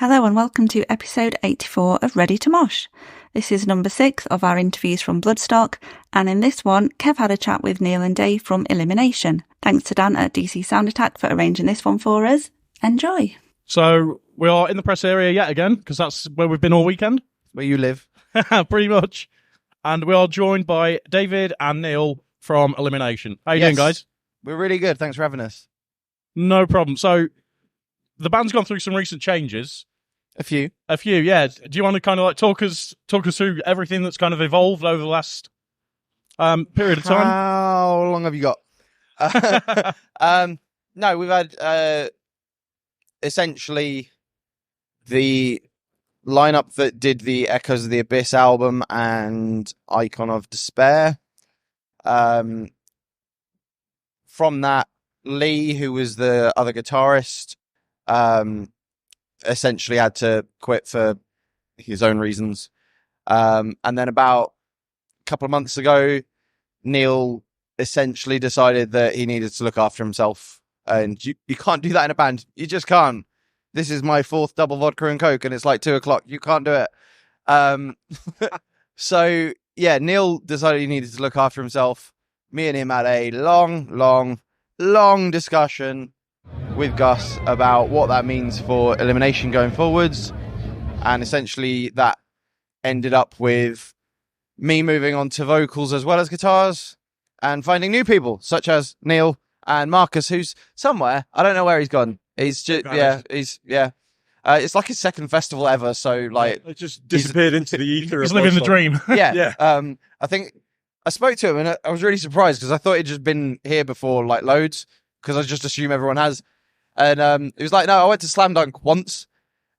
Hello and welcome to episode 84 of Ready to Mosh. This is number 6 of our interviews from Bloodstock, and in this one, Kev had a chat with Neil and Dave from Elimination. Thanks to Dan at DC Sound Attack for arranging this one for us. Enjoy. So we are in the press area yet again, because that's where we've been all weekend. Where you live. Pretty much. And we are joined by David and Neil from Elimination. How you doing, guys? We're really good. Thanks for having us. No problem. So the band's gone through some recent changes. A few, yeah. Do you want to kind of like talk us through everything that's kind of evolved over the last period of time? How long have you got? No, we've had essentially the lineup that did the Echoes of the Abyss album and Icon of Despair. From that, Lee, who was the other guitarist, essentially had to quit for his own reasons. And then about a couple of months ago, Neil essentially decided that he needed to look after himself. And you can't do that in a band. You just can't. This is my 4th double vodka and Coke, and it's like 2:00. You can't do it. So, yeah, Neil decided he needed to look after himself. Me and him had a long discussion with Gus about what that means for Elimination going forwards. And essentially that ended up with me moving on to vocals as well as guitars and finding new people such as Neil and Marcus, who's somewhere. I don't know where he's gone. He's just, it's like his 2nd festival ever. So like, it just disappeared into the ether. He's living the dream. Yeah. I think I spoke to him and I was really surprised because I thought he'd just been here before, like loads, because I just assume everyone has. And he was like, no, I went to Slam Dunk once,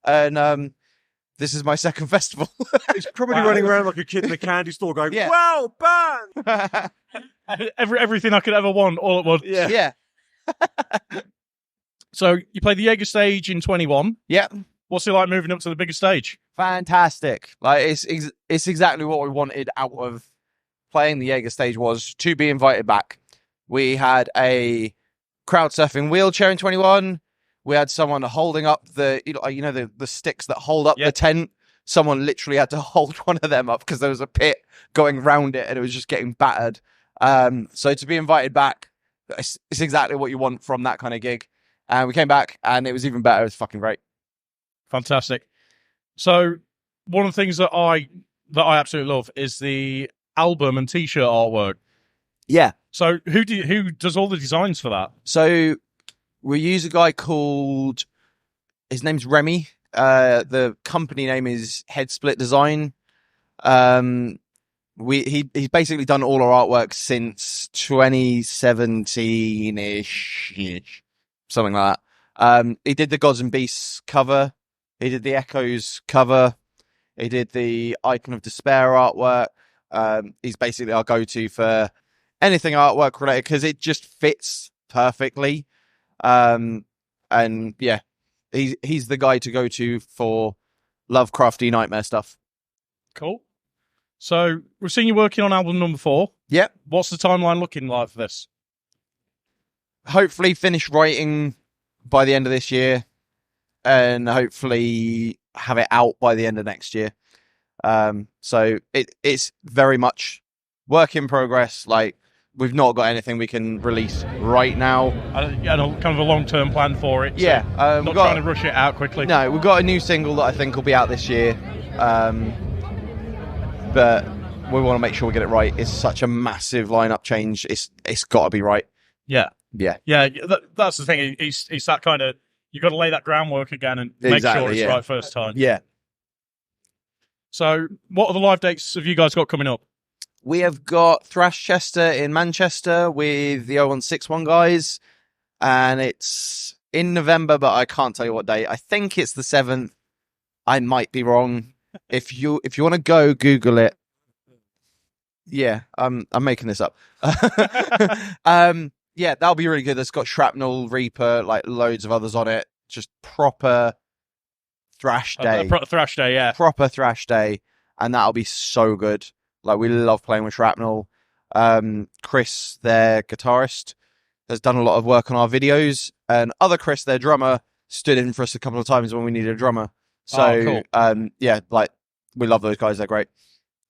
and this is my 2nd festival. He's probably running around like a kid in a candy store going, Yeah. wow, band! Everything I could ever want all at once. Yeah. So you played the Jaeger stage in 21. Yeah. What's it like moving up to the bigger stage? Fantastic. Like it's exactly what we wanted out of playing the Jaeger stage, was to be invited back. We had a crowd surfing wheelchair in 21. We had someone holding up the sticks that hold up the tent. Someone literally had to hold one of them up because there was a pit going round it and it was just getting battered. So to be invited back, it's exactly what you want from that kind of gig. And we came back and it was even better. It was fucking great. Fantastic. So one of the things that I absolutely love is the album and t-shirt artwork. Yeah. So who does all the designs for that? So we use a guy called, his name's Remy. The company name is Head Split Design. He's basically done all our artwork since 2017-ish, something like that. He did the Gods and Beasts cover. He did the Echoes cover. He did the Icon of Despair artwork. He's basically our go-to for anything artwork related because it just fits perfectly. And yeah, he's the guy to go to for Lovecrafty nightmare stuff. Cool. So we've seen you working on album number 4. Yep. What's the timeline looking like for this? Hopefully finish writing by the end of this year and hopefully have it out by the end of next year. So it's very much work in progress. Like, we've not got anything we can release right now. And kind of a long-term plan for it. Yeah. So not trying to rush it out quickly. No, we've got a new single that I think will be out this year. But we want to make sure we get it right. It's such a massive lineup change. It's got to be right. Yeah. Yeah. Yeah, that's the thing. It's that kind of, you've got to lay that groundwork again and make sure it's right first time. Yeah. So what other live dates have you guys got coming up? We have got Thrash Chester in Manchester with the 0161 guys, and it's in November, but I can't tell you what date. I think it's the 7th. I might be wrong. If you want to go, Google it. Yeah, I'm making this up. Yeah, that'll be really good. It's got Shrapnel, Reaper, like loads of others on it. Just proper thrash day. Thrash day, yeah. Proper thrash day, and that'll be so good. Like, we love playing with Shrapnel. Chris, their guitarist, has done a lot of work on our videos, and other Chris, their drummer, stood in for us a couple of times when we needed a drummer. So, cool. yeah, like we love those guys. They're great.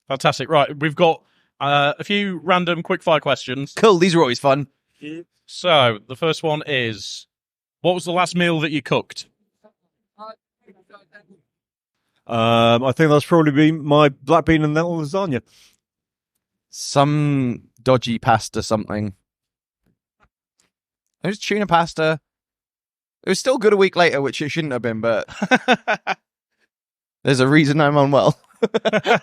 Fantastic. Right, we've got a few random quickfire questions. Cool. These are always fun. So the first one is, what was the last meal that you cooked? I think that's probably been my black bean and lentil lasagna. Some dodgy pasta, something. It was tuna pasta. It was still good a week later, which it shouldn't have been, but there's a reason I'm unwell.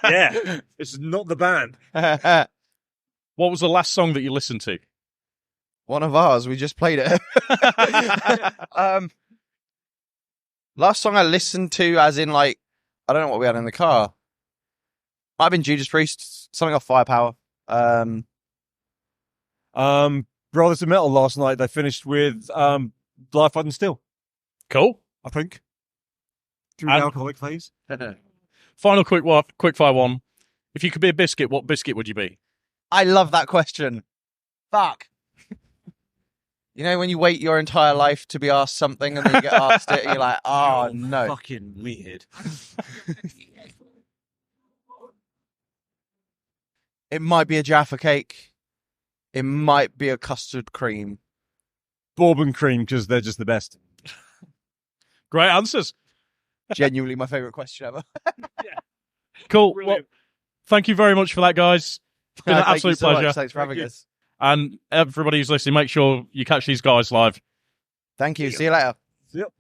Yeah, it's not the band. What was the last song that you listened to? One of ours. We just played it. Last song I listened to, as in like, I don't know what we had in the car. Might have been Judas Priest, something off Firepower. Brothers of Metal last night, they finished with Life and Still, Cool. I think. Through And- the alcoholic phase. Final quickfire one. If you could be a biscuit, what biscuit would you be? I love that question. Fuck. You know when you wait your entire life to be asked something and then you get asked it and you're like, oh no. Fucking weird. It might be a Jaffa cake. It might be a custard cream. Bourbon cream, because they're just the best. Great answers. Genuinely my favourite question ever. Cool. Brilliant. Well, thank you very much for that, guys. It's been an Thank you absolute so much. pleasure. Thanks for having Thank you. us. And everybody who's listening, make sure you catch these guys live. Thank you. See you later. Yep.